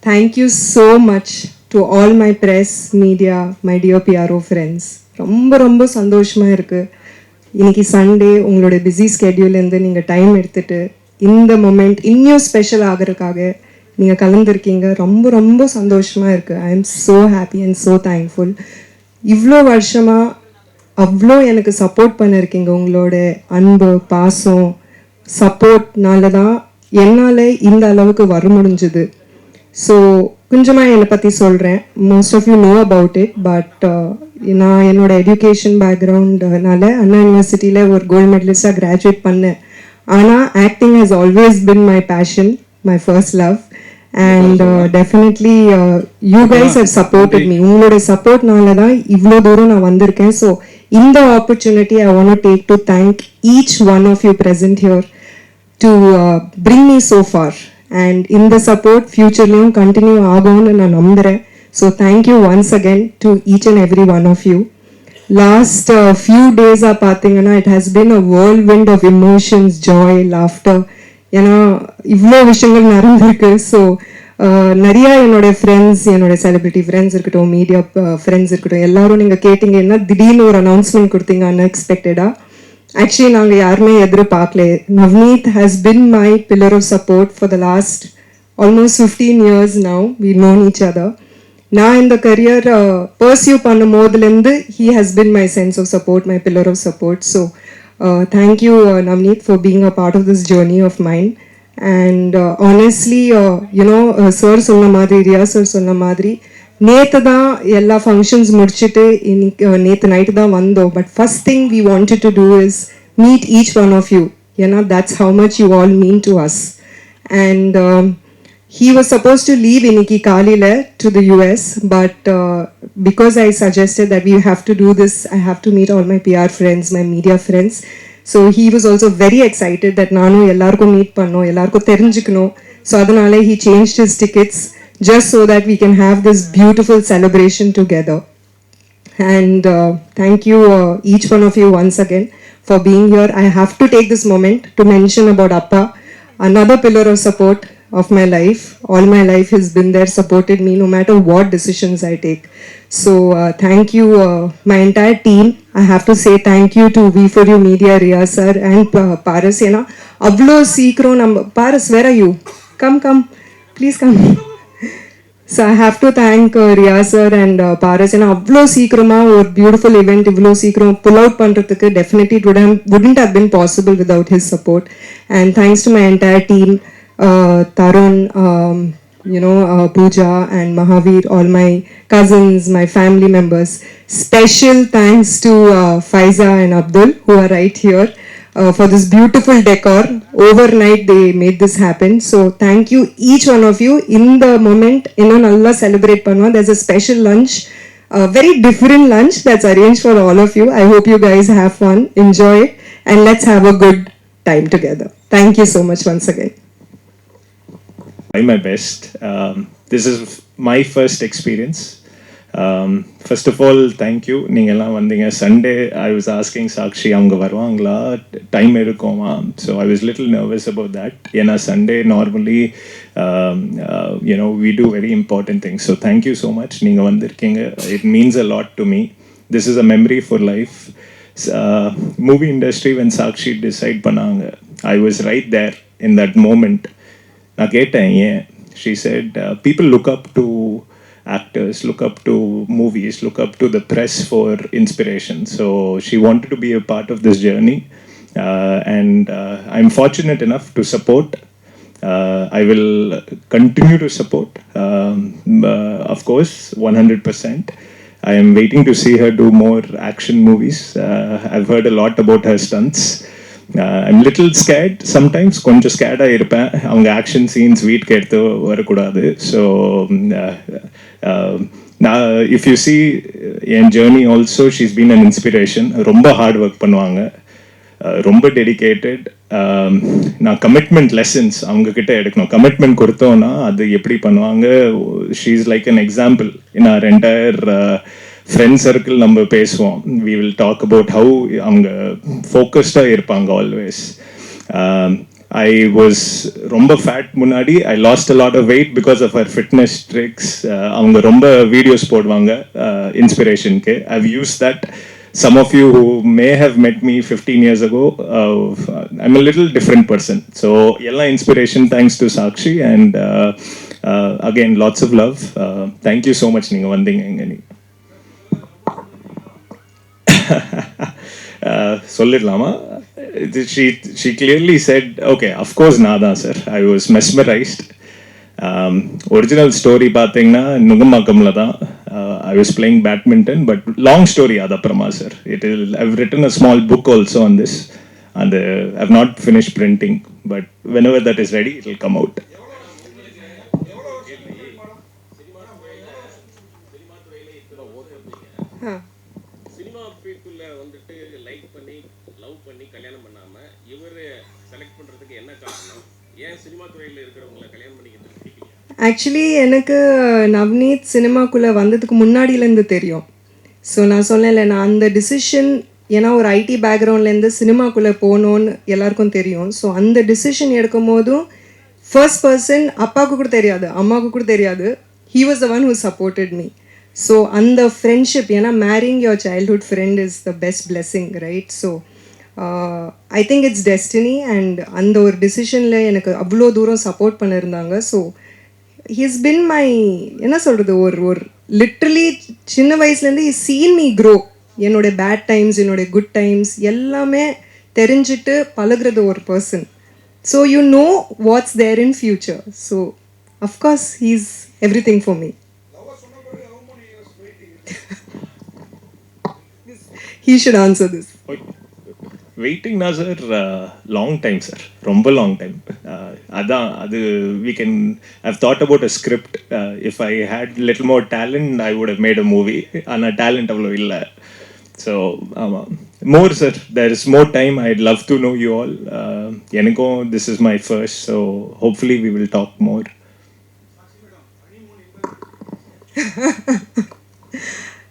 Thank you so much to all my press, media, my dear PRO friends. ரொம்ப ரொம்ப சந்தோஷமாக இருக்குது. இன்னைக்கு சண்டே உங்களோட பிஸி ஸ்கெட்யூல்லேருந்து நீங்கள் டைம் எடுத்துகிட்டு இந்த மொமெண்ட் இன்னும் ஸ்பெஷல் ஆகிறதுக்காக நீங்கள் கலந்துருக்கீங்க. ரொம்ப ரொம்ப சந்தோஷமாக இருக்குது. I am so happy and so thankful. இவ்வளோ வருஷமாக அவ்வளோ எனக்கு சப்போர்ட் பண்ணியிருக்கீங்க. உங்களோட அன்பு, பாசம், சப்போர்ட்னால தான் என்னால் இந்த அளவுக்கு வர முடிஞ்சுது. ஸோ கொஞ்சமாக என்னை பற்றி சொல்கிறேன். Most of you know about it. But நான் என்னோடய எஜுகேஷன் பேக்ரவுண்ட்னால அண்ணா யூனிவர்சிட்டியில் ஒரு கோல்டு மெடலிஸ்டாக கிராஜுவேட் பண்ணேன். ஆனால் acting has always been my passion, my first love. And definitely you guys have supported me. உங்களோட சப்போர்ட்னால தான் இவ்வளோ தூரம் நான் வந்திருக்கேன். ஸோ இந்த opportunity I want to take to thank each one of you present here to bring me so far. And in the support future-லையும் continue ஆகும்னு நான் நம்புகிறேன். So thank you once again to each and every one of you. Last few days பார்த்தீங்கன்னா it has been a whirlwind of emotions, joy, laughter. ஏன்னா இவ்வளோ விஷயங்கள் நடந்திருக்கு. So நிறையா என்னோட ஃப்ரெண்ட்ஸ், என்னோட செலிபிரிட்டி ஃப்ரெண்ட்ஸ் இருக்கட்டும், மீடியா ஃப்ரெண்ட்ஸ் இருக்கட்டும், எல்லாரும் நீங்கள் கேட்டிங்க என்ன திடீர்னு ஒரு அனௌன்ஸ்மெண்ட் கொடுத்தீங்க அன்எக்ஸ்பெக்டடாக. ஆக்சுவலி நாங்கள் யாருமே எதிர்பார்க்கல. Navneet has been my pillar of support for the last almost 15 years now. We known each other. நான் இந்த கரியர் பர்சியூ பண்ணும் போதுலேருந்து he has been my sense of support, my pillar of support. So thank you Navneet for being a part of this journey of mind. And honestly you know sir சொன்ன மாதிரி, Riya sir சொன்ன மாதிரி, நேற்று தான் எல்லா ஃபங்க்ஷன்ஸ் முடிச்சுட்டு இன்னைக்கு நேற்று நைட்டு தான் வந்தோம். But first thing we wanted to do is meet each one of you. ஏன்னா that's how much you all mean to us. And he was supposed to leave இன்னைக்கு காலையில் to the US, but because I suggested that we have to do this, I have to meet all my PR friends, my media friends. So he was also very excited that நானும் எல்லாருக்கும் meet பண்ணோம், எல்லாருக்கும் தெரிஞ்சுக்கணும். So அதனால he changed his tickets just so that we can have this beautiful celebration together. And thank you each one of you once again for being here. I have to take this moment to mention about Appa, another pillar of support of my life. All my life he's been there, supported me no matter what decisions I take. So thank you my entire team. I have to say thank you to V4U Media, Riya sir and Paras. Yena avlo seekro number. Paras, where are you? Come please come. So I have to thank Riya sir and Paras. ஏன்னா அவ்வளோ சீக்கிரமாக ஒரு beautiful event இவ்வளோ சீக்கிரம் pull out பண்ணுறதுக்கு definitely wouldn't have been possible without his support. And thanks to my entire team, Tarun, Pooja and Mahavir, all my cousins, my family members. Special thanks to Faiza and Abdul who are right here. For this beautiful decor. Overnight they made this happen. So thank you each one of you. In the moment inna nalla celebrate pannuva. There's a special lunch, a very different lunch that's arranged for all of you. I hope you guys have fun, enjoy it, and let's have a good time together. Thank you so much once again. Try my best. This is my first experience. First of all, thank you. நீங்கள்லாம் வந்தீங்க. Sunday I was asking Sakshi அவங்க வருவாங்களா, time இருக்குமா. So I was little nervous about that. ஏன்னா Sunday normally we do very important things. So thank you so much. நீங்கள் வந்திருக்கீங்க. It means a lot to me. This is a memory for life. Movie industry when Sakshi decide பண்ணாங்க, I was right there in that moment. நான் கேட்டேன் ஏன். She said people look up to actors, look up to movies, look up to the press for inspiration. So she wanted to be a part of this journey, and I'm fortunate enough to support. I will continue to support, of course, 100%. I am waiting to see her do more action movies. I've heard a lot about her stunts. I'm little scared sometimes. கொஞ்சம் ஸ்கேர்டாக இருப்பேன். அவங்க action scenes வீட்டுக்கு எடுத்து வரக்கூடாது. So நான் if you C N journey also she's been an inspiration. ரொம்ப hard work பண்ணுவாங்க, ரொம்ப டெடிக்கேட்டட். நான் கமிட்மெண்ட் லெசன்ஸ் அவங்கக்கிட்ட எடுக்கணும். கமிட்மெண்ட் கொடுத்தோன்னா அது எப்படி பண்ணுவாங்க. She is like an example in our entire friend circle. நம்ம பேசுவோம், we will talk about how அவங்க ஃபோக்கஸ்டாக இருப்பாங்க ஆல்வேஸ். I was ரொம்ப ஃபேட் முன்னாடி. I lost a lot of weight because of her fitness tricks. அவங்க ரொம்ப வீடியோஸ் போடுவாங்க இன்ஸ்பிரேஷனுக்கு. I've used that. Some of you who may have met me 15 years ago, I'm a little different person. So yella inspiration thanks to Sakshi, and again lots of love. Thank you so much ninga vandinga engani. Sollidalama. She clearly said, okay, of course nada sir. I was mesmerized. Original story பாத்தீங்கன்னா நுங்கம்பாக்கம்ல தான். I was playing badminton, but long story adaprama sir. I've written a small book also on this, and I've not finished printing, but whenever that is ready it will come out. Cinema பீப்புள்ள வந்துட்டு like பண்ணி love பண்ணி கல்யாணம் பண்ணாம இவர் select பண்றதுக்கு என்ன காரணம்? ஏன் சினிமா துறையில் இருக்கிறவங்களை கல்யாணம் பண்ணிக்கிறது பிடிக்கல? ஆக்சுவலி எனக்கு நவ்னீத் சினிமாக்குள்ளே வந்ததுக்கு முன்னாடியிலேருந்து தெரியும். ஸோ நான் சொன்னேன்ல, நான் அந்த டிசிஷன், ஏன்னா ஒரு ஐடி பேக்ரவுண்ட்லேருந்து சினிமாக்குள்ளே போகணுன்னு எல்லாருக்கும் தெரியும். ஸோ அந்த டிசிஷன் எடுக்கும் போதும் ஃபர்ஸ்ட் பர்சன் அப்பாவுக்கு கூட தெரியாது, அம்மாவுக்கு கூட தெரியாது. He was the one who supported me. So அந்த ஃப்ரெண்ட்ஷிப், ஏன்னா marrying your childhood friend is the best blessing, right? So I think it's destiny. And அந்த ஒரு டிசிஷனில் எனக்கு அவ்வளோ தூரம் சப்போர்ட் பண்ணியிருந்தாங்க. ஸோ ஹீஸ் பின் மை, என்ன சொல்கிறது, ஒரு லிட்ரலி சின்ன வயசுலேருந்து ஹீஸ் சீன் மீ க்ரோ. என்னோட பேட் டைம்ஸ், என்னோட குட் டைம்ஸ் எல்லாமே தெரிஞ்சுட்டு பழகுறது ஒரு person. So you know what's there in future. So of course he is everything for me. He should answer this. Waiting na sir, long time sir, romba long time. Adu we can, I've thought about a script. If I had little more talent I would have made a movie. Ana talent avlo illa. So more sir, there is more time. I'd love to know you all. Enako this is my first, so hopefully we will talk more.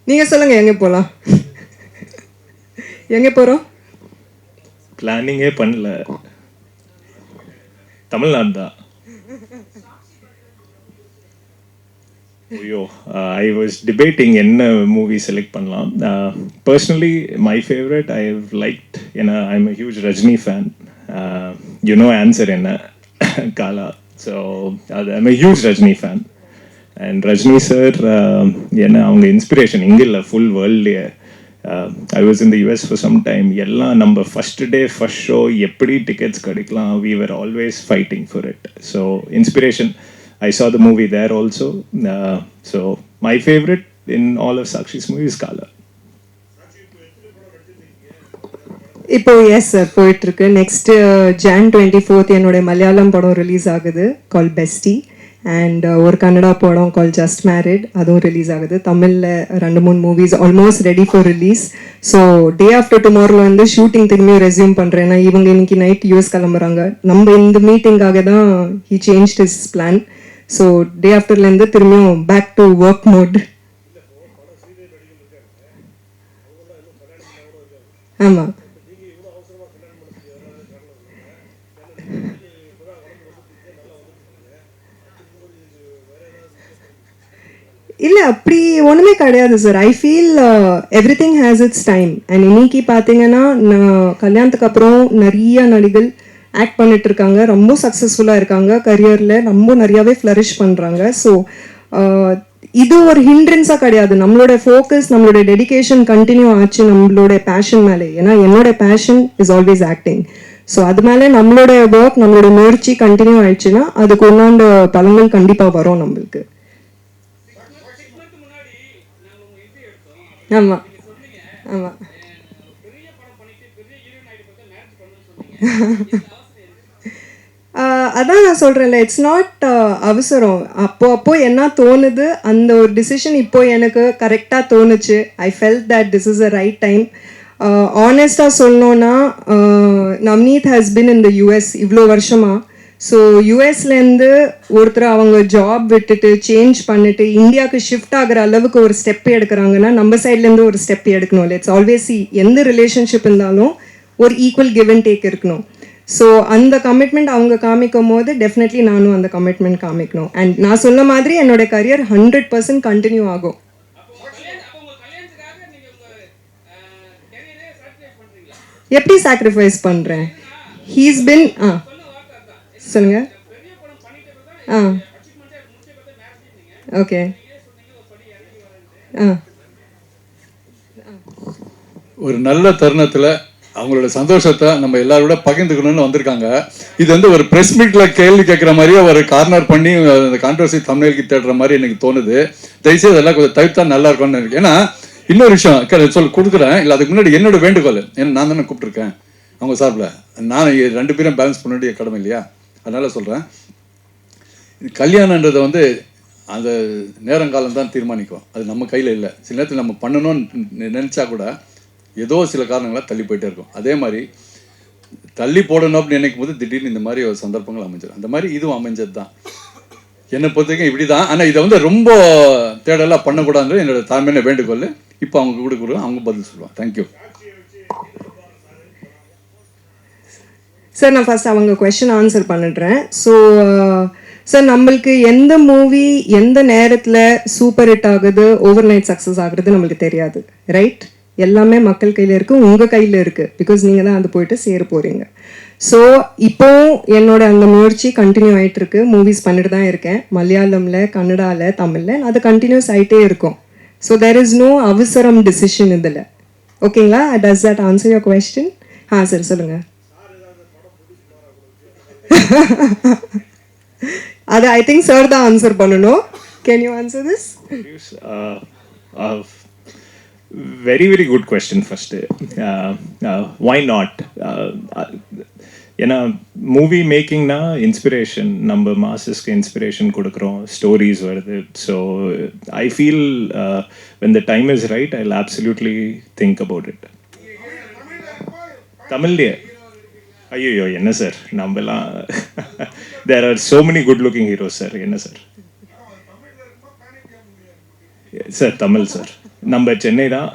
நீங்கள் சொல்லுங்கள், எங்கே போகலாம்? எங்கே போகிறோம்? பிளானிங்கே பண்ணல, தமிழ்நாடு தான். ஐயோ, I was debating என்ன மூவி செலக்ட் பண்ணலாம். Personally my favourite I have liked, ஏன்னா I am a huge Rajini fan. You know answer என்ன, காலா. ஸோ அது I am a huge Rajini fan. And Rajini sir என்ன அவங்க இன்ஸ்பிரேஷன் இங்கே இல்லை, ஃபுல் வேர்ல்ட்லேயே. I was in the US for some time. எல்லாம் நம்ம ஃபர்ஸ்ட் டே ஃபர்ஸ்ட் ஷோ எப்படி டிக்கெட்ஸ் கிடைக்கலாம், we were always fighting for it. So inspiration, I saw the movie there also. So my favorite in all of Sakshi's movies, Kala. இப்போ yes sir போயிட்டுருக்கு. Next Jan 24 என்னோட மலையாளம் படம் release ஆகுது, கால் bestie. And ஒரு கன்னடா படம் called just married, அதுவும் release ஆகுது. தமிழில் 2-3 movies almost ready for release. So day after டுமாரோவில் வந்து ஷூட்டிங் திரும்பியும் ரெஸ்யூம் பண்ணுறேன். ஏன்னா இவங்க இன்னைக்கு நைட் யூஎஸ் கிளம்புறாங்க. நம்ம இந்த மீட்டிங்காக தான் he change his plan. So day ஆஃப்டர்லேருந்து திரும்பியும் பேக் டு ஒர்க் மோட். ஆமாம், இல்லை அப்படி ஒன்றுமே கிடையாது sir. I feel every thing has its time. And இன்னைக்கு பார்த்தீங்கன்னா நான் கல்யாணத்துக்கு அப்புறம் நிறைய நடிகள் ஆக்ட் பண்ணிட்டு இருக்காங்க, ரொம்ப சக்ஸஸ்ஃபுல்லாக இருக்காங்க, கரியரில் ரொம்ப நிறையாவே ஃப்ளரிஷ் பண்ணுறாங்க. ஸோ இது ஒரு ஹிண்ட்ரன்ஸாக கிடையாது. நம்மளோட ஃபோக்கஸ், நம்மளோட டெடிகேஷன் கண்டினியூ ஆச்சு நம்மளோட பேஷன் மேலே. ஏன்னா என்னோட fashion is always acting. So அது மேலே நம்மளோட ஒர்க், நம்மளோட முயற்சி கண்டினியூ ஆயிடுச்சுன்னா அதுக்கு உண்டான பலங்கள் கண்டிப்பாக வரும் நம்மளுக்கு. ஆமாம் ஆமாம், அதான் நான் சொல்கிறேன்ல, இட்ஸ் நாட் அவசரம். அப்போ என்ன தோணுது, அந்த ஒரு டிசிஷன் இப்போ எனக்கு கரெக்டாக தோணுச்சு. I felt that this is a right time. ஆனஸ்டாக சொல்லணுன்னா, Navneet has been in the US இவ்வளோ வருஷமாக. ஸோ யூஎஸ்லேருந்து ஒருத்தர் அவங்க ஜாப் விட்டுட்டு சேஞ்ச் பண்ணிட்டு இந்தியாவுக்கு ஷிஃப்ட் ஆகிற அளவுக்கு ஒரு ஸ்டெப் எடுக்கிறாங்கன்னா நம்ம சைட்லேருந்து ஒரு ஸ்டெப் எடுக்கணும். இட்ஸ் ஆல்வேஸ் எந்த ரிலேஷன்ஷிப் இருந்தாலும் ஒரு ஈக்குவல் கிவ் அண்ட் டேக் இருக்கணும். ஸோ அந்த கமிட்மெண்ட் அவங்க காமிக்கும் போது டெஃபினெட்லி நானும் அந்த கமிட்மெண்ட் காமிக்கணும். அண்ட் நான் சொன்ன மாதிரி என்னோட கரியர் 100% கண்டினியூ ஆகும். எப்படி சாக்ரிஃபைஸ் பண்ணுறேன்? ஹீஸ் பின் சொல்லுங்க. ஓகே. ஒரு நல்ல தருணத்தில் அவங்களோட சந்தோஷத்தை நம்ம எல்லாரோட பகிர்ந்துக்கணும்னு வந்திருக்காங்க. இது வந்து ஒரு ப்ரெஸ் மீட்ல கேள்வி கேட்குற மாதிரியே ஒரு கார்னர் பண்ணி அந்த கான்ட்ரவர்சி தமிழுக்கு தேடுற மாதிரி எனக்கு தோணுது. தயவுசெய்து அதெல்லாம் கொஞ்சம் தவிர்த்தா நல்லா இருக்கும்னு நினைக்கிறேன். ஏன்னா இன்னொரு விஷயம் சொல்லி கொடுக்குறேன். இல்லை அதுக்கு முன்னாடி என்னோட வேண்டுகோள், ஏன்னா நான் தானே கூப்பிட்டுருக்கேன் அவங்க சார்பில், நான் 2 பேரும் பேலன்ஸ் பண்ண வேண்டிய கடமை இல்லையா? அதனால சொல்கிறேன், கல்யாணன்றதை வந்து அந்த நேரங்காலம் தான் தீர்மானிக்கும். அது நம்ம கையில் இல்லை. சில நேரத்தில் நம்ம பண்ணணும்னு நினச்சா கூட ஏதோ சில காரணங்களாக தள்ளி போயிட்டே இருக்கும். அதே மாதிரி தள்ளி போடணும் அப்படின்னு நினைக்கும் போது திடீர்னு இந்த மாதிரி ஒரு சந்தர்ப்பங்கள் அமைஞ்சிடும். அந்த மாதிரி இதுவும் அமைஞ்சது தான். என்னை பொறுத்தவரைக்கும் இப்படி தான். ஆனால் இதை வந்து ரொம்ப தேடலாக பண்ணக்கூடாதுன்றது என்னோட தாழ்மையான வேண்டுகோள். இப்போ அவங்க கொடுக்குறோம், அவங்க பதில் சொல்லுவாங்க. Thank you sir. நான் ஃபர்ஸ்ட் அவங்க கொஸ்டின் ஆன்சர் பண்ணிடுறேன். ஸோ சார், நம்மளுக்கு எந்த மூவி எந்த நேரத்தில் சூப்பர் ஹிட் ஆகுது, ஓவர் நைட் சக்ஸஸ் ஆகுறது நம்மளுக்கு தெரியாது, ரைட்? எல்லாமே மக்கள் கையில் இருக்குது, உங்கள் கையில் இருக்குது. பிகாஸ் நீங்கள் தான் அது போயிட்டு சேர போகிறீங்க. ஸோ இப்போ என்னோட அந்த முயற்சி கண்டினியூ ஆகிட்டு இருக்கு. மூவிஸ் பண்ணிட்டு தான் இருக்கேன், மலையாளமில், கன்னடாவில், தமிழில். அது கண்டினியூஸ் ஆகிட்டே இருக்கும். ஸோ தேர் இஸ் நோ அவசரம் டிசிஷன் இதில். ஓகேங்களா? Does that answer your question? Sir சொல்லுங்கள். அது ஐ திங்க் சார் தான் ஆன்சர் பண்ணணும். Can you answer this? Very, very good question first. Why not? ஏன்னா மூவி மேக்கிங்னா இன்ஸ்பிரேஷன், நம்ம மாசஸ்க்கு இன்ஸ்பிரேஷன் கொடுக்குறோம், ஸ்டோரிஸ் வருது. So I feel when the time is right, I'll absolutely think about it. தமிழ்லையே? ஐயோ என்ன sir, நம்மலாம் there are so many good looking heroes sir. என்ன sir sir Tamil sir, நம்ம சென்னை தான்.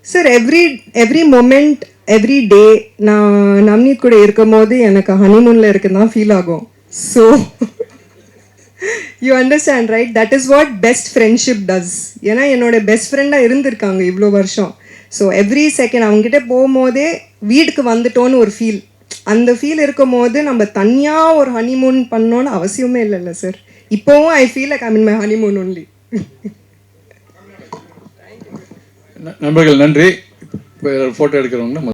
Sir, every moment, every day நான் நவ்னீத் கூட இருக்கும் போது எனக்கு ஹனிமூனில் இருக்குன்னு தான் ஃபீல் ஆகும். So you understand right? That is what best friendship does. ஏன்னா என்னோட பெஸ்ட் ஃப்ரெண்டாக இருந்திருக்காங்க இவ்வளோ வருஷம். ஸோ எவ்ரி செகண்ட் அவங்ககிட்ட போகும்போதே வீட்டுக்கு வந்துட்டோன்னு ஒரு ஃபீல். அந்த ஃபீல் இருக்கும் போது நம்ம தனியாக ஒரு ஹனிமூன் பண்ணோன்னு அவசியமே இல்லைல்ல சார். இப்போவும் I feel like I mean my honeymoon only. நண்பர்கள் நன்றி. ஃபோட்டோ எடுக்கிறவங்க